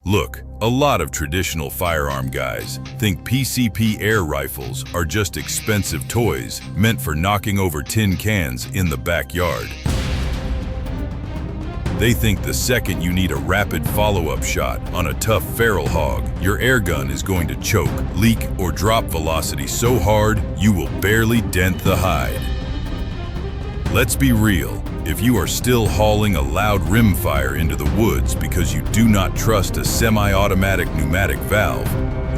Look, a lot of traditional firearm guys think PCP air rifles are just expensive toys meant for knocking over tin cans in the backyard. They think the second you need a rapid follow-up shot on a tough feral hog, your airgun is going to choke, leak, or drop velocity so hard you will barely dent the hide. Let's be real. If you are still hauling a loud rimfire into the woods because you do not trust a semi-automatic pneumatic valve,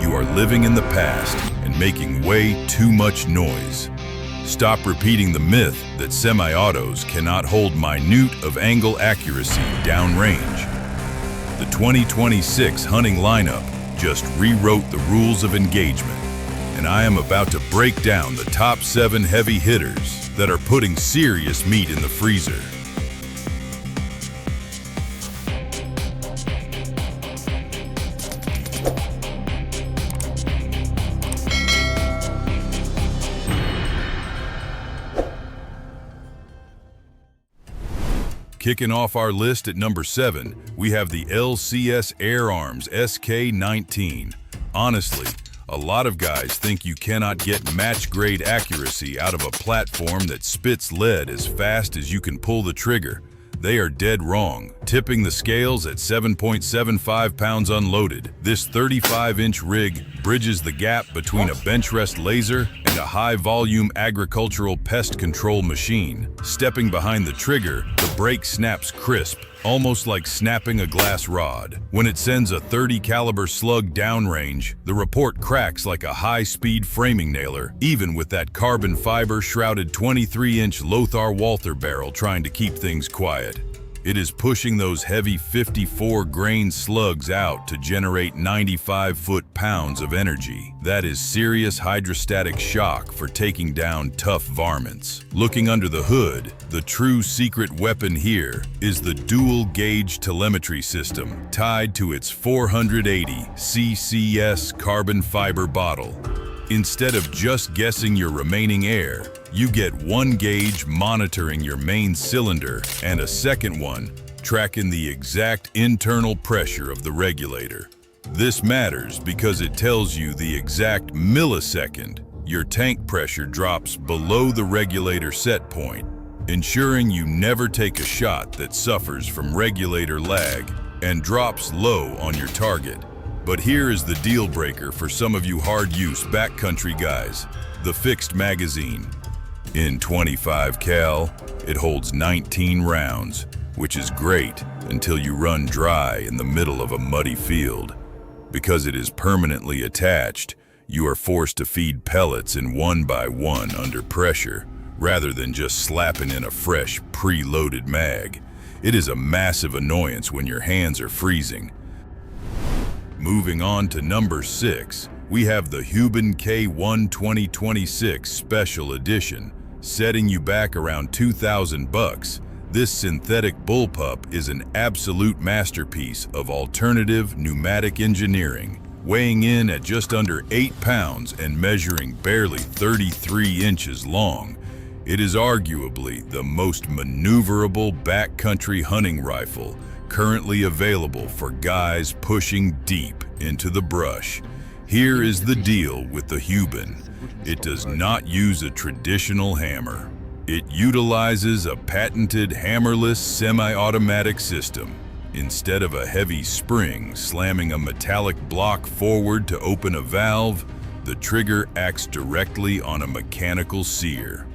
you are living in the past and making way too much noise. Stop repeating the myth that semi-autos cannot hold minute of angle accuracy downrange. The 2026 hunting lineup just rewrote the rules of engagement, and I am about to break down the top 7 heavy hitters that are putting serious meat in the freezer. Kicking off our list at number 7, we have the LCS Air Arms SK-19. Honestly, a lot of guys think you cannot get match-grade accuracy out of a platform that spits lead as fast as you can pull the trigger. They are dead wrong, tipping the scales at 7.75 pounds unloaded. This 35-inch rig bridges the gap between a bench rest laser and a high-volume agricultural pest control machine. Stepping behind the trigger, the brake snaps crisp, almost like snapping a glass rod. When it sends a .30 caliber slug downrange, the report cracks like a high-speed framing nailer, even with that carbon fiber-shrouded 23-inch Lothar Walther barrel trying to keep things quiet. It is pushing those heavy 54-grain slugs out to generate 95 foot-pounds of energy. That is serious hydrostatic shock for taking down tough varmints. Looking under the hood, the true secret weapon here is the dual-gauge telemetry system tied to its 480 CCS carbon fiber bottle. Instead of just guessing your remaining air, you get one gauge monitoring your main cylinder and a second one tracking the exact internal pressure of the regulator. This matters because it tells you the exact millisecond your tank pressure drops below the regulator set point, ensuring you never take a shot that suffers from regulator lag and drops low on your target. But here is the deal breaker for some of you hard-use backcountry guys, the fixed magazine. In 25 cal, it holds 19 rounds, which is great until you run dry in the middle of a muddy field. Because it is permanently attached, you are forced to feed pellets in one by one under pressure, rather than just slapping in a fresh, pre-loaded mag. It is a massive annoyance when your hands are freezing. Moving on to number 6, we have the Huben K1 2026 Special Edition. Setting you back around $2,000, this synthetic bullpup is an absolute masterpiece of alternative pneumatic engineering, weighing in at just under 8 pounds and measuring barely 33 inches long. It is arguably the most maneuverable backcountry hunting rifle currently available for guys pushing deep into the brush. Here is the deal with the Huben. It does not use a traditional hammer. It utilizes a patented hammerless semi-automatic system. Instead of a heavy spring slamming a metallic block forward to open a valve, the trigger acts directly on a mechanical sear.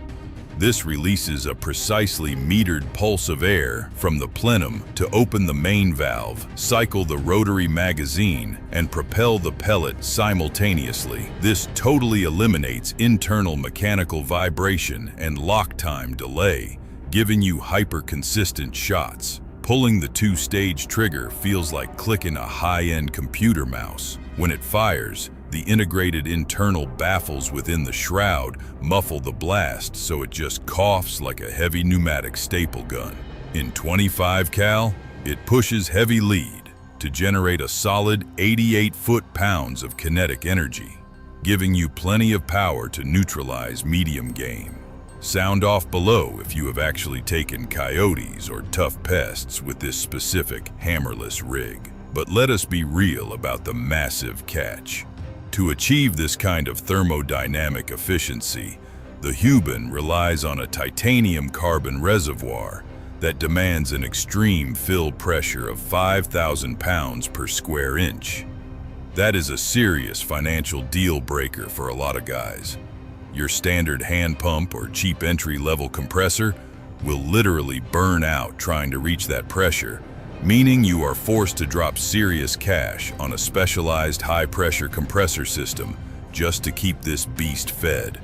This releases a precisely metered pulse of air from the plenum to open the main valve, cycle the rotary magazine, and propel the pellet simultaneously. This totally eliminates internal mechanical vibration and lock time delay, giving you hyper-consistent shots. Pulling the 2-stage trigger feels like clicking a high-end computer mouse. When it fires, the integrated internal baffles within the shroud muffle the blast so it just coughs like a heavy pneumatic staple gun. In 25 cal, it pushes heavy lead to generate a solid 88 foot-pounds of kinetic energy, giving you plenty of power to neutralize medium game. Sound off below if you have actually taken coyotes or tough pests with this specific hammerless rig. But let us be real about the massive catch. To achieve this kind of thermodynamic efficiency, the Huben relies on a titanium carbon reservoir that demands an extreme fill pressure of 5,000 pounds per square inch. That is a serious financial deal breaker for a lot of guys. Your standard hand pump or cheap entry-level compressor will literally burn out trying to reach that pressure, meaning you are forced to drop serious cash on a specialized high-pressure compressor system just to keep this beast fed.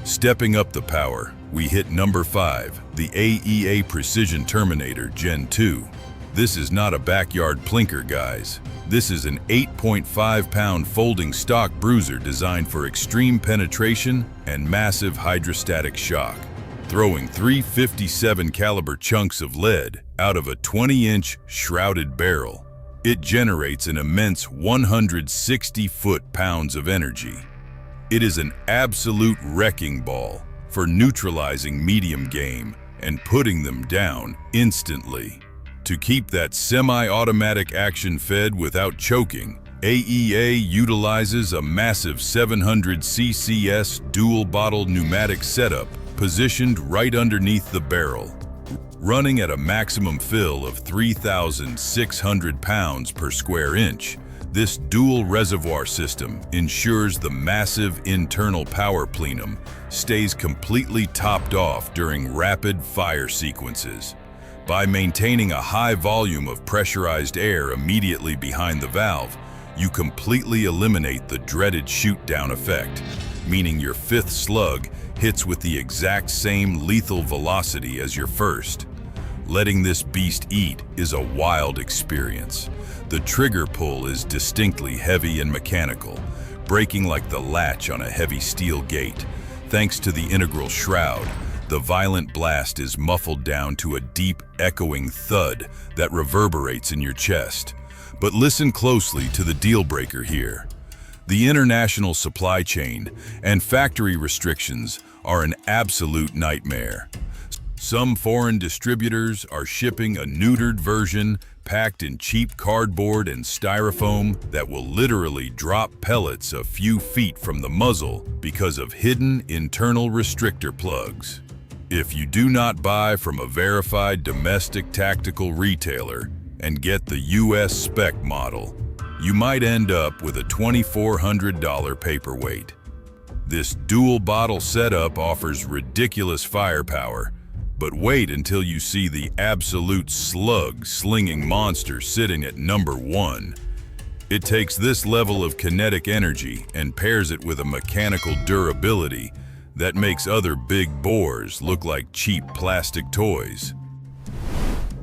Stepping up the power, we hit number 5, the AEA Precision Terminator Gen 2. This is not a backyard plinker, guys. This is an 8.5-pound folding stock bruiser designed for extreme penetration and massive hydrostatic shock. Throwing 357 caliber chunks of lead out of a 20-inch shrouded barrel, it generates an immense 160 foot-pounds of energy. It is an absolute wrecking ball for neutralizing medium game and putting them down instantly. To keep that semi-automatic action fed without choking, AEA utilizes a massive 700 ccs dual-bottle pneumatic setup positioned right underneath the barrel. Running at a maximum fill of 3,600 pounds per square inch, this dual reservoir system ensures the massive internal power plenum stays completely topped off during rapid fire sequences. By maintaining a high volume of pressurized air immediately behind the valve, you completely eliminate the dreaded shoot-down effect, meaning your fifth slug hits with the exact same lethal velocity as your first. Letting this beast eat is a wild experience. The trigger pull is distinctly heavy and mechanical, breaking like the latch on a heavy steel gate. Thanks to the integral shroud, the violent blast is muffled down to a deep, echoing thud that reverberates in your chest. But listen closely to the deal breaker here. The international supply chain and factory restrictions are an absolute nightmare. Some foreign distributors are shipping a neutered version packed in cheap cardboard and styrofoam that will literally drop pellets a few feet from the muzzle because of hidden internal restrictor plugs. If you do not buy from a verified domestic tactical retailer and get the US spec model, you might end up with a $2,400 paperweight. This dual bottle setup offers ridiculous firepower, but wait until you see the absolute slug-slinging monster sitting at number 1. It takes this level of kinetic energy and pairs it with a mechanical durability that makes other big bores look like cheap plastic toys.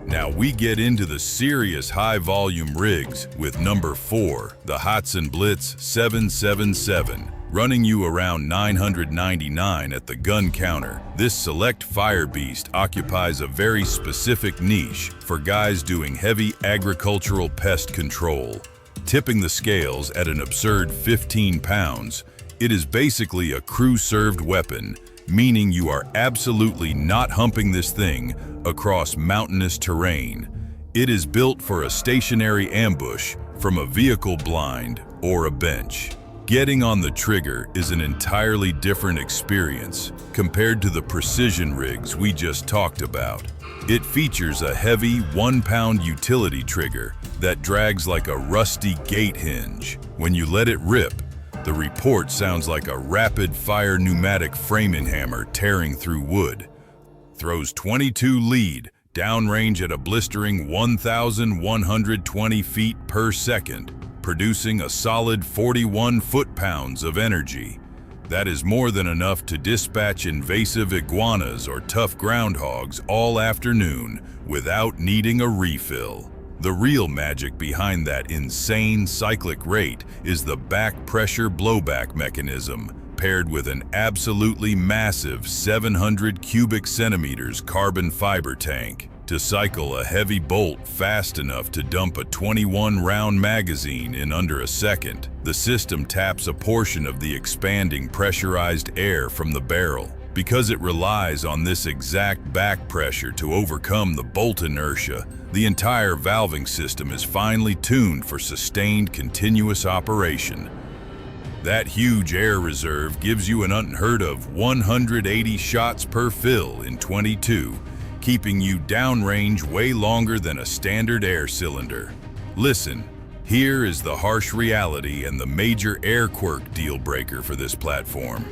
Now we get into the serious high-volume rigs with number 4, the Hatsan Blitz 777. Running you around $999 at the gun counter. This select fire beast occupies a very specific niche for guys doing heavy agricultural pest control. Tipping the scales at an absurd 15 pounds, it is basically a crew-served weapon, meaning you are absolutely not humping this thing across mountainous terrain. It is built for a stationary ambush from a vehicle blind or a bench. Getting on the trigger is an entirely different experience compared to the precision rigs we just talked about. It features a heavy 1-pound utility trigger that drags like a rusty gate hinge. When you let it rip, the report sounds like a rapid-fire pneumatic framing hammer tearing through wood. Throws 22 lead, downrange at a blistering 1,120 feet per second, producing a solid 41 foot-pounds of energy. That is more than enough to dispatch invasive iguanas or tough groundhogs all afternoon without needing a refill. The real magic behind that insane cyclic rate is the back pressure blowback mechanism, paired with an absolutely massive 700 cubic centimeters carbon fiber tank to cycle a heavy bolt fast enough to dump a 21-round magazine in under a second. The system taps a portion of the expanding pressurized air from the barrel, Because it relies on this exact back pressure to overcome the bolt inertia, the entire valving system is finely tuned for sustained continuous operation. That huge air reserve gives you an unheard of 180 shots per fill in 22, keeping you downrange way longer than a standard air cylinder. Listen, here is the harsh reality and the major air quirk deal breaker for this platform.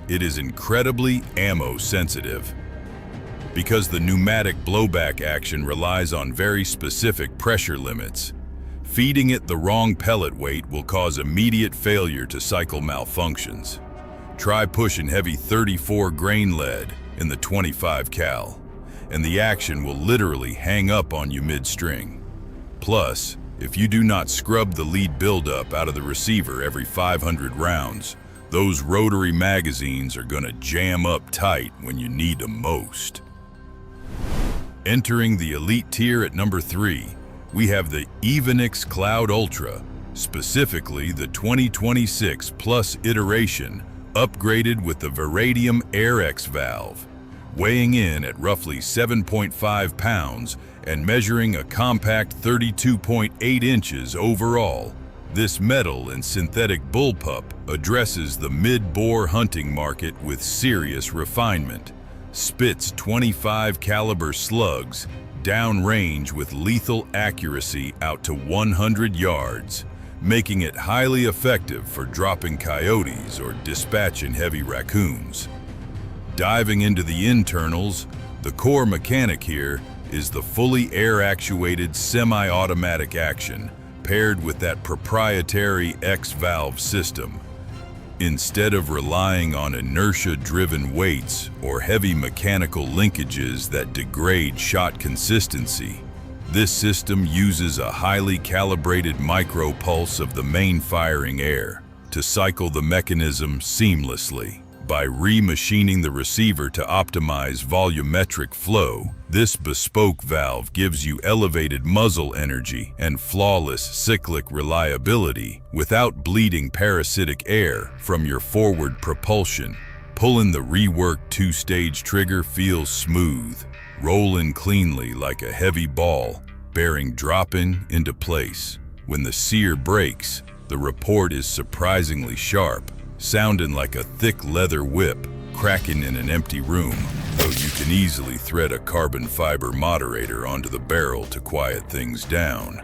It is incredibly ammo sensitive. Because the pneumatic blowback action relies on very specific pressure limits, feeding it the wrong pellet weight will cause immediate failure to cycle malfunctions. Try pushing heavy 34 grain lead in the 25 cal, and the action will literally hang up on you mid-string. Plus, if you do not scrub the lead buildup out of the receiver every 500 rounds, those rotary magazines are gonna jam up tight when you need them most. Entering the elite tier at number 3, we have the Evanix Cloud Ultra, specifically the 2026 Plus iteration, upgraded with the Veradium AirX valve. Weighing in at roughly 7.5 pounds and measuring a compact 32.8 inches overall, this metal and synthetic bullpup addresses the mid-bore hunting market with serious refinement. Spits 25 caliber slugs downrange with lethal accuracy out to 100 yards, making it highly effective for dropping coyotes or dispatching heavy raccoons. Diving into the internals, the core mechanic here is the fully air-actuated semi-automatic action paired with that proprietary X-valve system. Instead of relying on inertia-driven weights or heavy mechanical linkages that degrade shot consistency, this system uses a highly calibrated micropulse of the main firing air to cycle the mechanism seamlessly. By remachining the receiver to optimize volumetric flow, this bespoke valve gives you elevated muzzle energy and flawless cyclic reliability without bleeding parasitic air from your forward propulsion. Pulling the reworked 2-stage trigger feels smooth, rolling cleanly like a heavy ball, bearing dropping into place. When the sear breaks, the report is surprisingly sharp, sounding like a thick leather whip cracking in an empty room, though you can easily thread a carbon fiber moderator onto the barrel to quiet things down.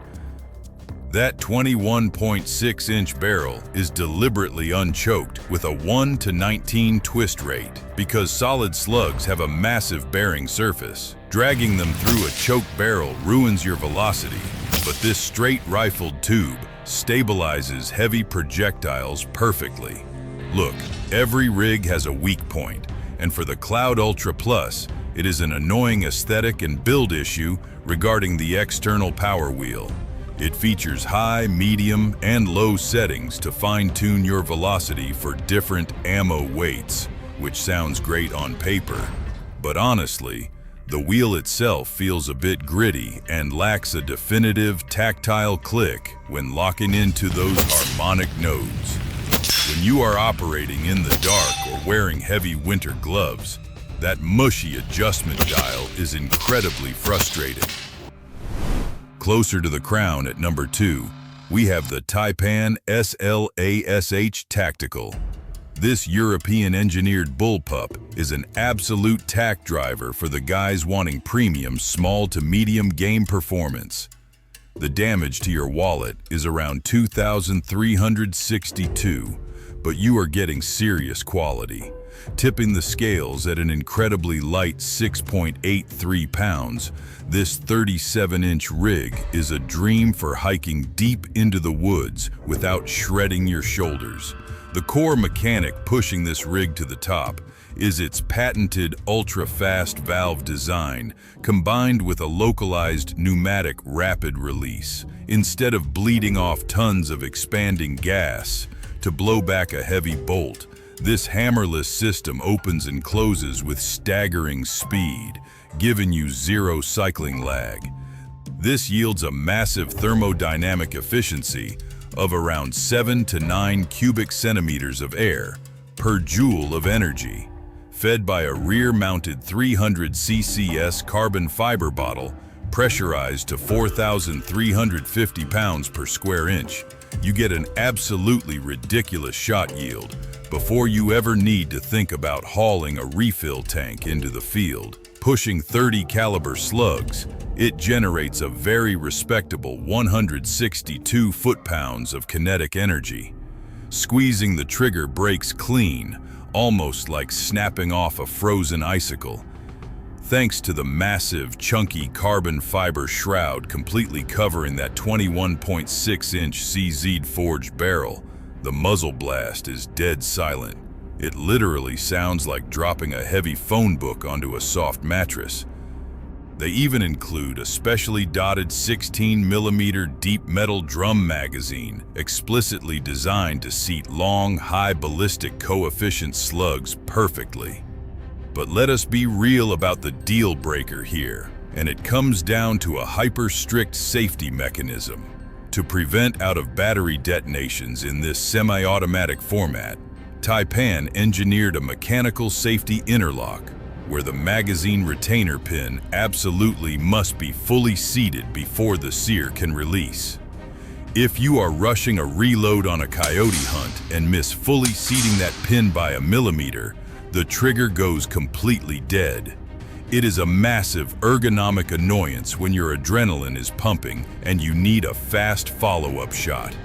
That 21.6-inch barrel is deliberately unchoked with a 1:19 twist rate because solid slugs have a massive bearing surface. Dragging them through a choked barrel ruins your velocity, but this straight rifled tube stabilizes heavy projectiles perfectly. Look, every rig has a weak point, and for the Cloud Ultra Plus, it is an annoying aesthetic and build issue regarding the external power wheel. It features high, medium, and low settings to fine-tune your velocity for different ammo weights, which sounds great on paper. But honestly, the wheel itself feels a bit gritty and lacks a definitive tactile click when locking into those harmonic nodes. When you are operating in the dark or wearing heavy winter gloves, that mushy adjustment dial is incredibly frustrating. Closer to the crown at number 2, we have the Taipan SLASH Tactical. This European-engineered bullpup is an absolute tack driver for the guys wanting premium small to medium game performance. The damage to your wallet is around 2,362, but you are getting serious quality. Tipping the scales at an incredibly light 6.83 pounds, this 37-inch rig is a dream for hiking deep into the woods without shredding your shoulders. The core mechanic pushing this rig to the top is its patented ultra-fast valve design combined with a localized pneumatic rapid release. Instead of bleeding off tons of expanding gas to blow back a heavy bolt, this hammerless system opens and closes with staggering speed, giving you zero cycling lag. This yields a massive thermodynamic efficiency of around 7 to 9 cubic centimeters of air per joule of energy. fed by a rear-mounted 300 ccs carbon fiber bottle, pressurized to 4,350 pounds per square inch. You get an absolutely ridiculous shot yield before you ever need to think about hauling a refill tank into the field. Pushing 30 caliber slugs, it generates a very respectable 162 foot-pounds of kinetic energy. Squeezing the trigger breaks clean, almost like snapping off a frozen icicle. Thanks to the massive, chunky carbon fiber shroud completely covering that 21.6-inch CZ forged barrel, the muzzle blast is dead silent. It literally sounds like dropping a heavy phone book onto a soft mattress. They even include a specially dotted 16mm deep metal drum magazine, explicitly designed to seat long, high ballistic coefficient slugs perfectly. But let us be real about the deal breaker here, and it comes down to a hyper-strict safety mechanism. To prevent out-of-battery detonations in this semi-automatic format, Taipan engineered a mechanical safety interlock, where the magazine retainer pin absolutely must be fully seated before the sear can release. If you are rushing a reload on a coyote hunt and miss fully seating that pin by a millimeter, the trigger goes completely dead. It is a massive ergonomic annoyance when your adrenaline is pumping and you need a fast follow-up shot.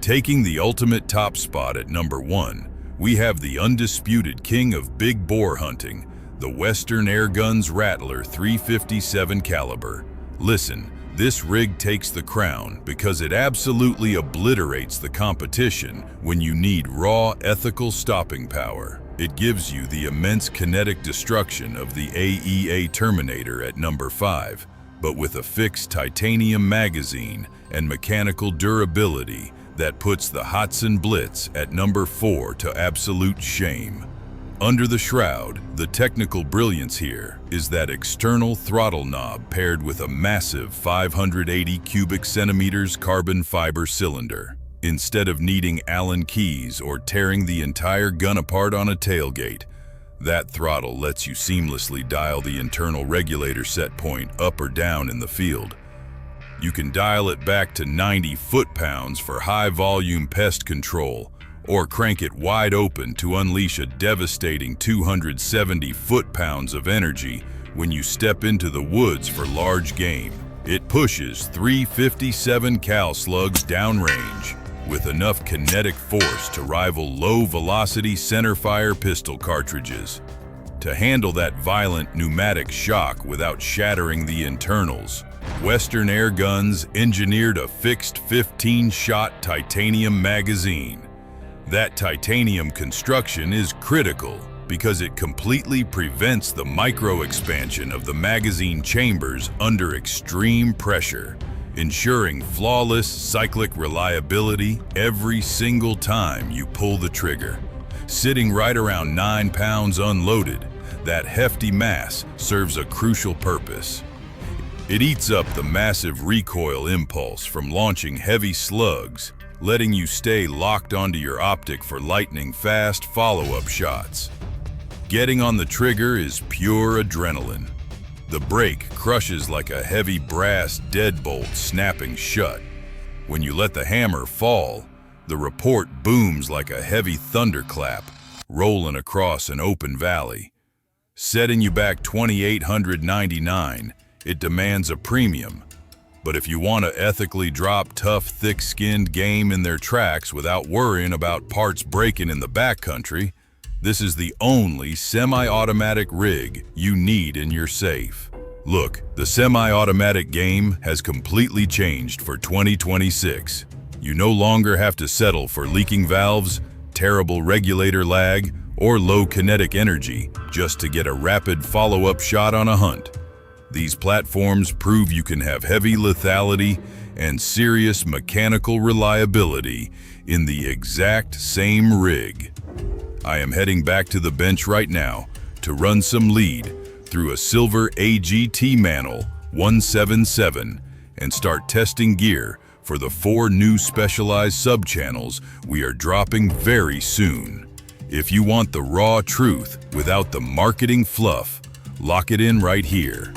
Taking the ultimate top spot at number 1, we have the undisputed king of big bore hunting, the Western Airguns Rattler 357 caliber. Listen, this rig takes the crown because it absolutely obliterates the competition when you need raw, ethical stopping power. It gives you the immense kinetic destruction of the AEA Terminator at number 5, but with a fixed titanium magazine and mechanical durability that puts the Hatsan Blitz at number 4 to absolute shame. Under the shroud, the technical brilliance here is that external throttle knob paired with a massive 580 cubic centimeters carbon fiber cylinder. Instead of needing Allen keys or tearing the entire gun apart on a tailgate, that throttle lets you seamlessly dial the internal regulator set point up or down in the field. You can dial it back to 90 foot-pounds for high-volume pest control, or crank it wide open to unleash a devastating 270 foot-pounds of energy when you step into the woods for large game. It pushes 357 cal slugs downrange with enough kinetic force to rival low-velocity centerfire pistol cartridges. To handle that violent pneumatic shock without shattering the internals, Western Airguns engineered a fixed 15-shot titanium magazine. That titanium construction is critical because it completely prevents the micro-expansion of the magazine chambers under extreme pressure, ensuring flawless cyclic reliability every single time you pull the trigger. Sitting right around 9 pounds unloaded, that hefty mass serves a crucial purpose. It eats up the massive recoil impulse from launching heavy slugs, letting you stay locked onto your optic for lightning-fast follow-up shots. Getting on the trigger is pure adrenaline. The brake crushes like a heavy brass deadbolt snapping shut. When you let the hammer fall, the report booms like a heavy thunderclap, rolling across an open valley. Setting you back $2,899, it demands a premium. But if you want to ethically drop tough, thick-skinned game in their tracks without worrying about parts breaking in the backcountry, this is the only semi-automatic rig you need in your safe. Look, the semi-automatic game has completely changed for 2026. You no longer have to settle for leaking valves, terrible regulator lag, or low kinetic energy just to get a rapid follow-up shot on a hunt. These platforms prove you can have heavy lethality and serious mechanical reliability in the exact same rig. I am heading back to the bench right now to run some lead through a silver AGT Mantle 177 and start testing gear for the 4 new specialized sub-channels we are dropping very soon. If you want the raw truth without the marketing fluff, lock it in right here.